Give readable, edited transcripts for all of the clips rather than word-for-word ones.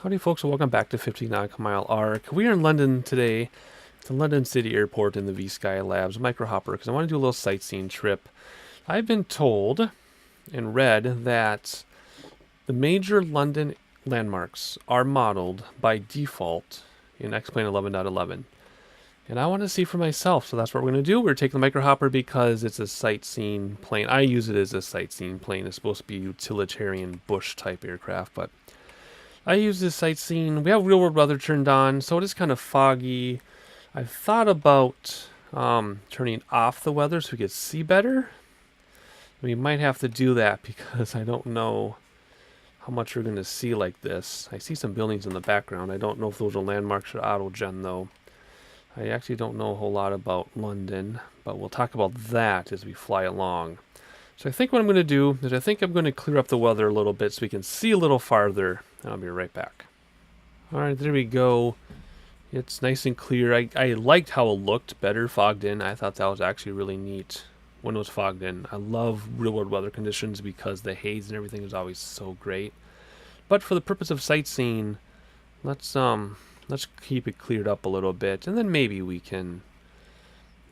Howdy folks, and welcome back to 50 Nautical Mile Arc. We are in London today, at the London City Airport in the VSKYLABS MicroHopper, because I want to do a little sightseeing trip. I've been told and read that the major London landmarks are modeled by default in X-Plane 11.11. And I want to see for myself, so that's what we're going to do. We're taking the MicroHopper because it's a sightseeing plane. I use it as a sightseeing plane. It's supposed to be a utilitarian bush type aircraft, but I use this sightseeing. We have real world weather turned on, so it is kind of foggy. I've thought about turning off the weather so we could see better. We might have to do that because I don't know how much we're going to see like this. I see some buildings in the background. I don't know if those are landmarks or autogen though. I actually don't know a whole lot about London, but we'll talk about that as we fly along. So I think what I'm going to do is I think I'm going to clear up the weather a little bit so we can see a little farther, and I'll be right back. Alright, there we go. It's nice and clear. I liked how it looked better fogged in. I thought that was actually really neat when it was fogged in. I love real world weather conditions because the haze and everything is always so great. But for the purpose of sightseeing, let's keep it cleared up a little bit, and then maybe we can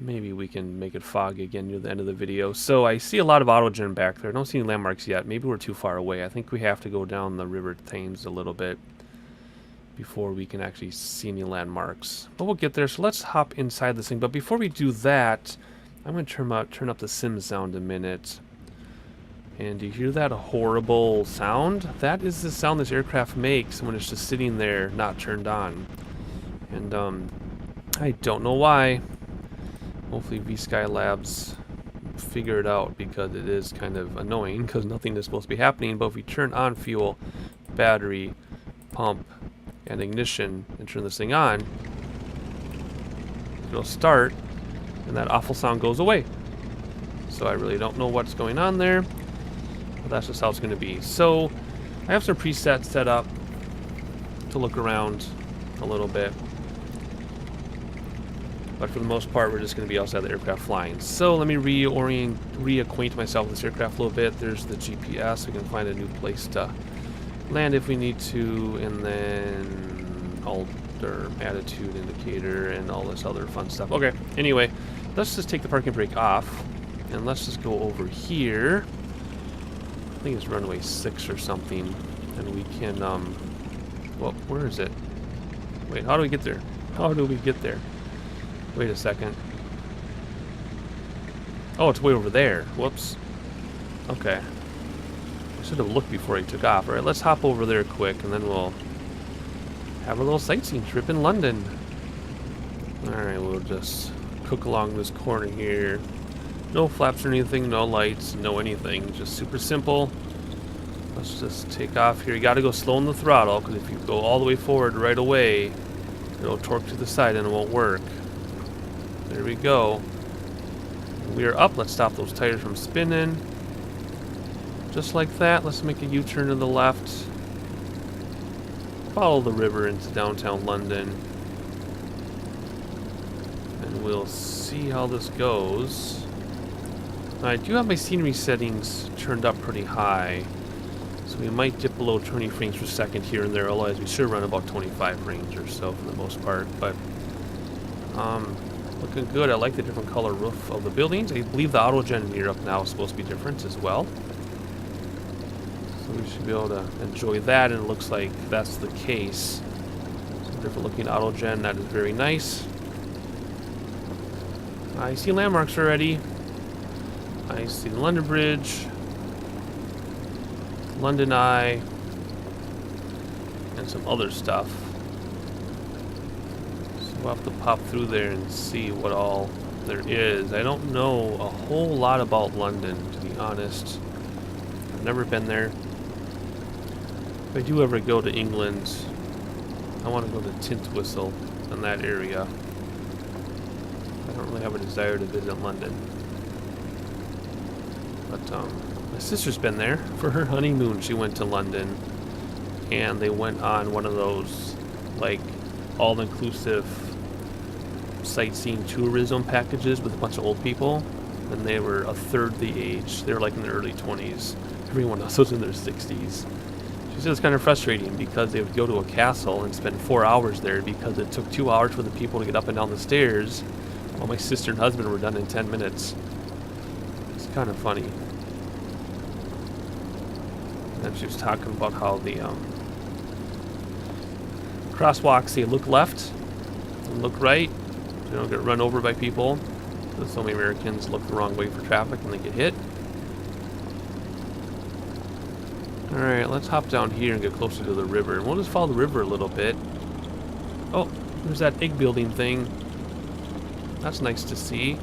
make it foggy again near the end of the video. So I see a lot of autogen back there. I don't see any landmarks yet. Maybe we're too far away. I think we have to go down the River Thames a little bit before we can actually see any landmarks. But we'll get there. So let's hop inside this thing. But before we do that, I'm going to turn up the sim sound a minute. And do you hear that horrible sound? That is the sound this aircraft makes when it's just sitting there not turned on. And I don't know why. Hopefully VSKYLABS figure it out, because it is kind of annoying because nothing is supposed to be happening. But if we turn on fuel, battery, pump, and ignition and turn this thing on, it'll start and that awful sound goes away. So I really don't know what's going on there, but that's just how it's going to be. So I have some presets set up to look around a little bit. But for the most part, we're just going to be outside the aircraft flying. So let me reacquaint myself with this aircraft a little bit. There's the GPS. We can find a new place to land if we need to. And then alter attitude indicator and all this other fun stuff. Okay, anyway, let's just take the parking brake off. And let's just go over here. I think it's runway 6 or something. And we can, well, where is it? Wait, how do we get there? How do we get there? Wait a second. Oh, it's way over there. Whoops. Okay. I should have looked before I took off. Alright, let's hop over there quick, and then we'll have a little sightseeing trip in London. Alright, we'll just cook along this corner here. No flaps or anything, no lights, no anything. Just super simple. Let's just take off here. You gotta go slow on the throttle, because if you go all the way forward right away, it'll torque to the side and it won't work. There we go. We are up. Let's stop those tires from spinning. Just like that. Let's make a U-turn to the left. Follow the river into downtown London. And we'll see how this goes. I do have my scenery settings turned up pretty high. So we might dip below 20 frames per second here and there. Otherwise, we should run about 25 frames or so for the most part. But, looking good. I like the different color roof of the buildings. I believe the autogen mirror up now is supposed to be different as well. So we should be able to enjoy that, and it looks like that's the case. Some different looking autogen. That is very nice. I see landmarks already. I see the London Bridge, London Eye, and some other stuff. We'll have to pop through there and see what all there is. I don't know a whole lot about London, to be honest. I've never been there. If I do ever go to England, I want to go to Tintwistle in that area. I don't really have a desire to visit London. But my sister's been there for her honeymoon. She went to London, and they went on one of those, like, all-inclusive sightseeing tourism packages with a bunch of old people, and they were a third the age. They were like in their early 20s. Everyone else was in their 60s. She said it's kind of frustrating because they would go to a castle and spend 4 hours there because it took 2 hours for the people to get up and down the stairs while my sister and husband were done in 10 minutes. It's kind of funny. And then she was talking about how the crosswalks, they look left and look right. So you don't get run over by people. Because so many Americans look the wrong way for traffic and they get hit. Alright, let's hop down here and get closer to the river. We'll just follow the river a little bit. Oh, there's that egg building thing. That's nice to see.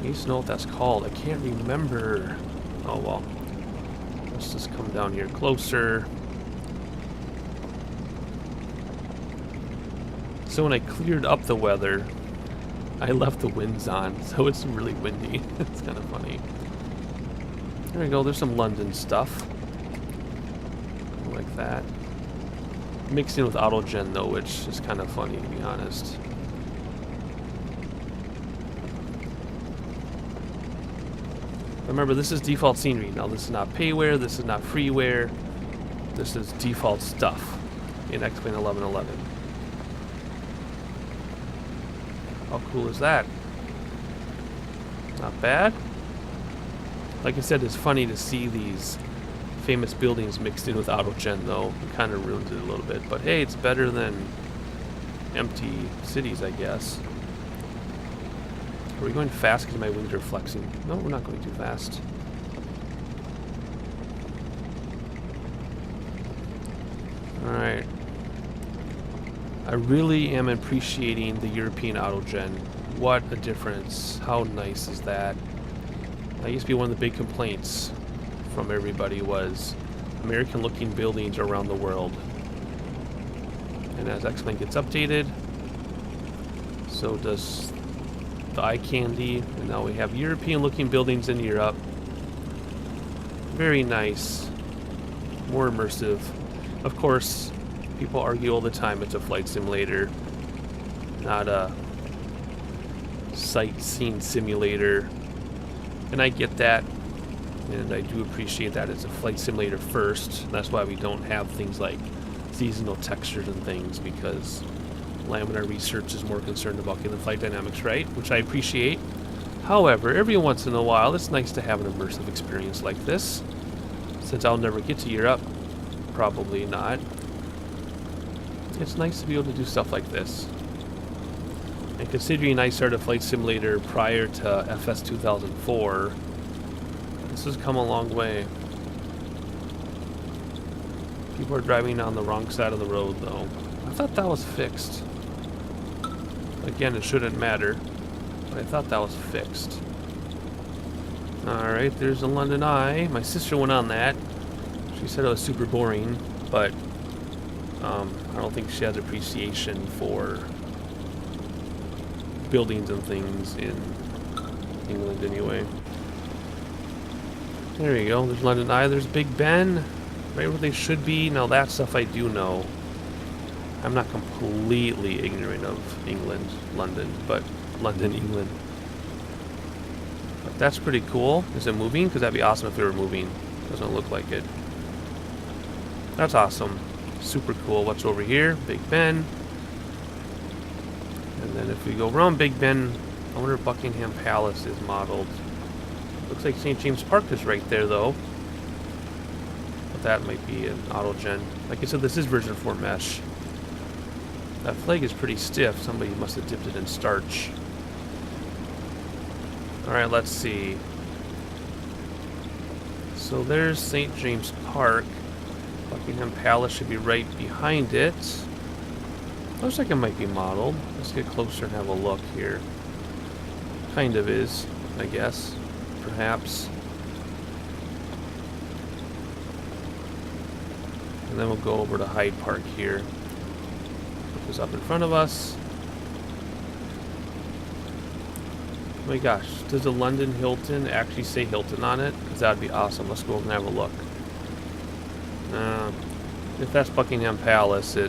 I used to know what that's called. I can't remember. Oh well. Let's just come down here closer. So when I cleared up the weather, I left the winds on, so it's really windy. It's kind of funny. There we go, there's some London stuff. Like that. Mixed in with Autogen though, which is kind of funny to be honest. Remember, this is default scenery. Now this is not payware, this is not freeware. This is default stuff in X-Plane 1111. How cool is that? Not bad. Like I said, it's funny to see these famous buildings mixed in with Autogen though. It kind of ruins it a little bit. But hey, it's better than empty cities, I guess. Are we going fast because my wings are flexing? No, we're not going too fast. Alright. I really am appreciating the European Autogen. What a difference. How nice is that? That used to be one of the big complaints from everybody was American looking buildings around the world. And as X-Plane gets updated, so does the eye candy, and now we have European looking buildings in Europe. Very nice. More immersive. Of course, people argue all the time it's a flight simulator, not a sightseeing simulator. And I get that. And I do appreciate that it's a flight simulator first. That's why we don't have things like seasonal textures and things, because Laminar Research is more concerned about getting the flight dynamics right, which I appreciate. However, every once in a while, it's nice to have an immersive experience like this. Since I'll never get to Europe, probably not. It's nice to be able to do stuff like this. And considering I started a flight simulator prior to FS 2004, this has come a long way. People are driving on the wrong side of the road, though. I thought that was fixed. Again, it shouldn't matter, but I thought that was fixed. Alright, there's the London Eye. My sister went on that. She said it was super boring, but I don't think she has appreciation for buildings and things in England anyway. There you go, there's London Eye, there's Big Ben, right where they should be. Now that stuff I do know. I'm not completely ignorant of England, London, but London, England. But that's pretty cool. Is it moving? Because that'd be awesome if it were moving. Doesn't look like it. That's awesome. Super cool. What's over here? Big Ben. And then if we go around Big Ben, I wonder if Buckingham Palace is modeled. Looks like St. James Park is right there, though. But that might be an Autogen. Like I said, this is version 4 mesh. That flag is pretty stiff. Somebody must have dipped it in starch. Alright, let's see. So there's St. James Park. Buckingham Palace should be right behind it. Looks like it might be modeled. Let's get closer and have a look here. Kind of is, I guess. Perhaps. And then we'll go over to Hyde Park here. Put this up in front of us. Oh my gosh, does the London Hilton actually say Hilton on it? Because that would be awesome. Let's go over and have a look. If that's Buckingham Palace, I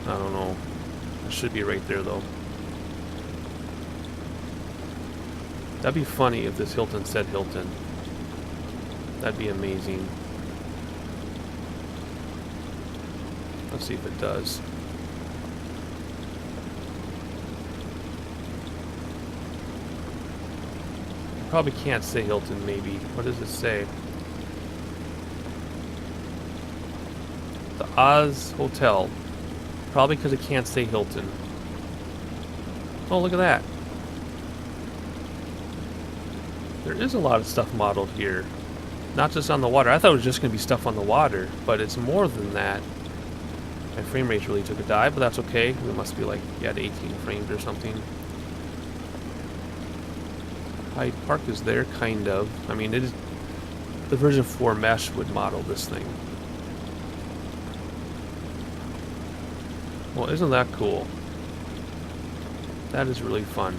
don't know. It should be right there, though. That'd be funny if this Hilton said Hilton. That'd be amazing. Let's see if it does. Probably can't say Hilton, maybe. What does it say? The Oz Hotel. Probably because it can't say Hilton. Oh, look at that. There is a lot of stuff modeled here. Not just on the water. I thought it was just going to be stuff on the water, but it's more than that. My frame rate really took a dive, but that's okay. We must be like, yeah, at 18 frames or something. Hyde Park is there, kind of. I mean, it is. The version 4 mesh would model this thing. Well, isn't that cool? That is really fun.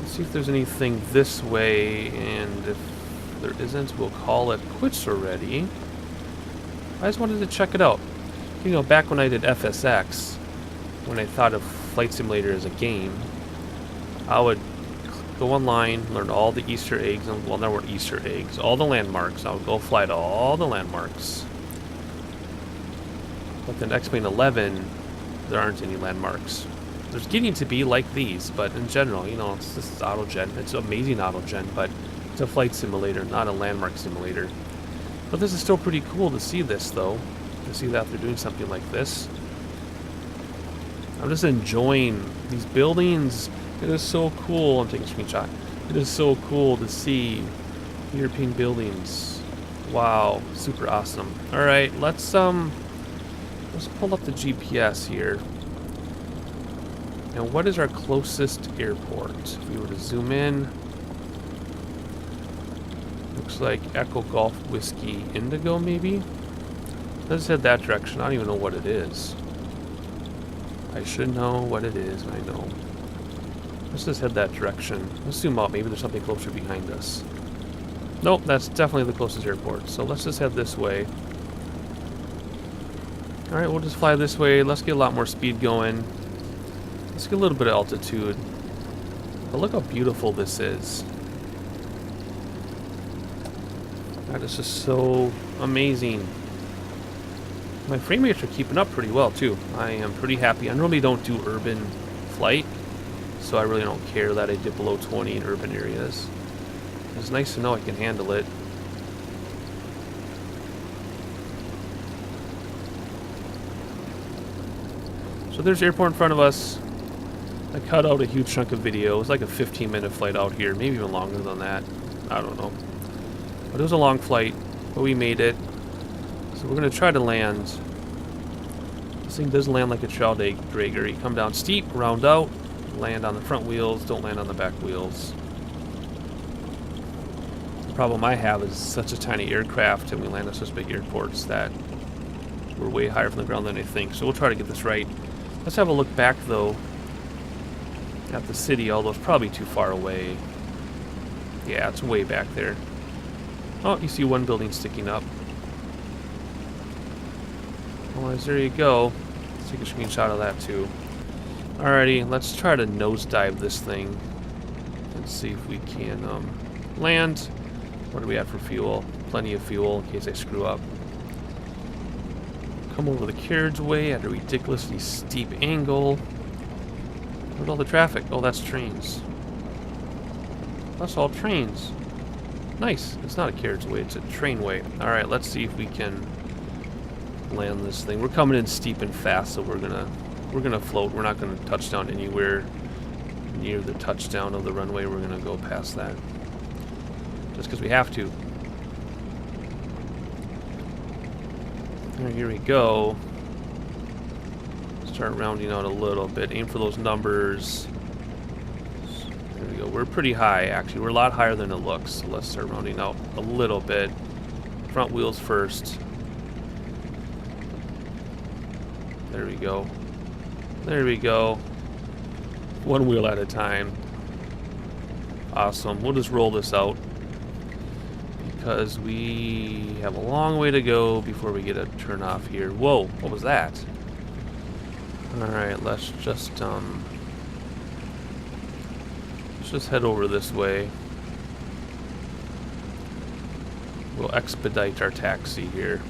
Let's see if there's anything this way, and if there isn't, we'll call it quits already. I just wanted to check it out. You know, back when I did FSX, when I thought of Flight Simulator as a game, I would go online, learn all the Easter eggs, and, well, there weren't Easter eggs, all the landmarks. I would go fly to all the landmarks. But then X-Plane 11, there aren't any landmarks. There's getting to be like these, but in general, you know, this is auto-gen. It's amazing auto-gen, but it's a flight simulator, not a landmark simulator. But this is still pretty cool to see this, though. To see that they're doing something like this. I'm just enjoying these buildings. It is so cool. I'm taking a screenshot. It is so cool to see European buildings. Wow, super awesome. All right, let's pull up the GPS here. Now, what is our closest airport? If we were to zoom in, looks like Echo Golf Whiskey Indigo, maybe? Let's head that direction. I don't even know what it is. I should know what it is, I know. Let's just head that direction. Let's zoom out. Maybe there's something closer behind us. Nope, that's definitely the closest airport. So let's just head this way. Alright, we'll just fly this way. Let's get a lot more speed going. Let's get a little bit of altitude. But look how beautiful this is. That is just so amazing. My frame rates are keeping up pretty well too. I am pretty happy. I normally don't do urban flight, so I really don't care that I dip below 20 in urban areas. It's nice to know I can handle it. So there's the airport in front of us. I cut out a huge chunk of video. It was like a 15-minute flight out here, maybe even longer than that. I don't know. But it was a long flight, but we made it. So we're going to try to land. This thing does land like a child dragger. You come down steep, round out, land on the front wheels, don't land on the back wheels. The problem I have is such a tiny aircraft, and we land at such big airports that we're way higher from the ground than I think. So we'll try to get this right. Let's have a look back, though, at the city, although it's probably too far away. Yeah, it's way back there. Oh, you see one building sticking up. Well, there you go. Let's take a screenshot of that, too. Alrighty, let's try to nosedive this thing. Let's see if we can land. What do we have for fuel? Plenty of fuel in case I screw up. Come over the carriageway at a ridiculously steep angle. Where's all the traffic? Oh, that's trains. That's all trains. Nice. It's not a carriageway, it's a trainway. Alright, let's see if we can land this thing. We're coming in steep and fast, so we're gonna float. We're not gonna touch down anywhere near the touchdown of the runway. We're gonna go past that. Just because we have to. Alright, here we go. Start rounding out a little bit. Aim for those numbers. There we go. We're pretty high, actually. We're a lot higher than it looks. So let's start rounding out a little bit. Front wheels first. There we go. There we go. One wheel at a time. Awesome. We'll just roll this out, because we have a long way to go before we get a turn off here. Whoa, what was that? Alright, let's just head over this way. We'll expedite our taxi here.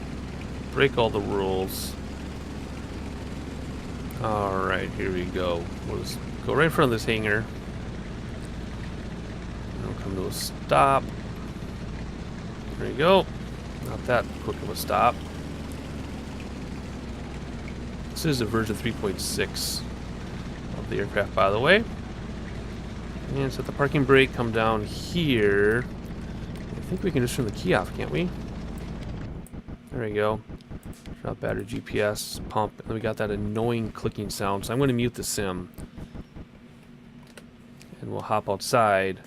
break all the rules. Alright, here we go. We'll just go right in front of this hangar. And we'll come to a stop. There you go. Not that quick of a stop. This is a version 3.6 of the aircraft, by the way. And set the parking brake, come down here. I think we can just turn the key off, can't we? There we go. Drop battery, GPS, pump, and then we got that annoying clicking sound. So I'm going to mute the sim. And we'll hop outside.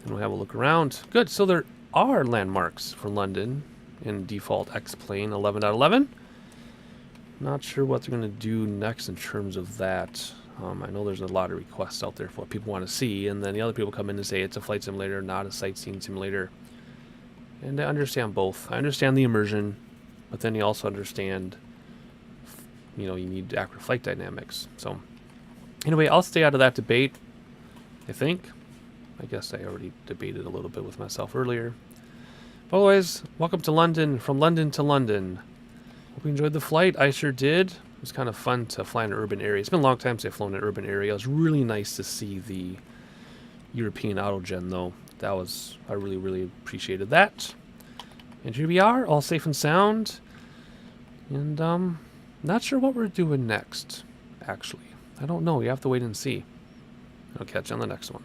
And we'll have a look around. Good, so there are landmarks for London in default X-Plane 11.11. Not sure what they're going to do next in terms of that. I know there's a lot of requests out there for what people want to see, and then the other people come in and say it's a flight simulator, not a sightseeing simulator. And I understand both. I understand the immersion, but then you also understand, you know, you need accurate flight dynamics. So, anyway, I'll stay out of that debate, I think. I guess I already debated a little bit with myself earlier. But otherwise, welcome to London, from London to London. Hope you enjoyed the flight. I sure did. It was kind of fun to fly in an urban area. It's been a long time since I've flown in an urban area. It was really nice to see the European autogen, though. I really, really appreciated that. And here we are, all safe and sound. And, not sure what we're doing next, actually. I don't know. You have to wait and see. I'll catch you on the next one.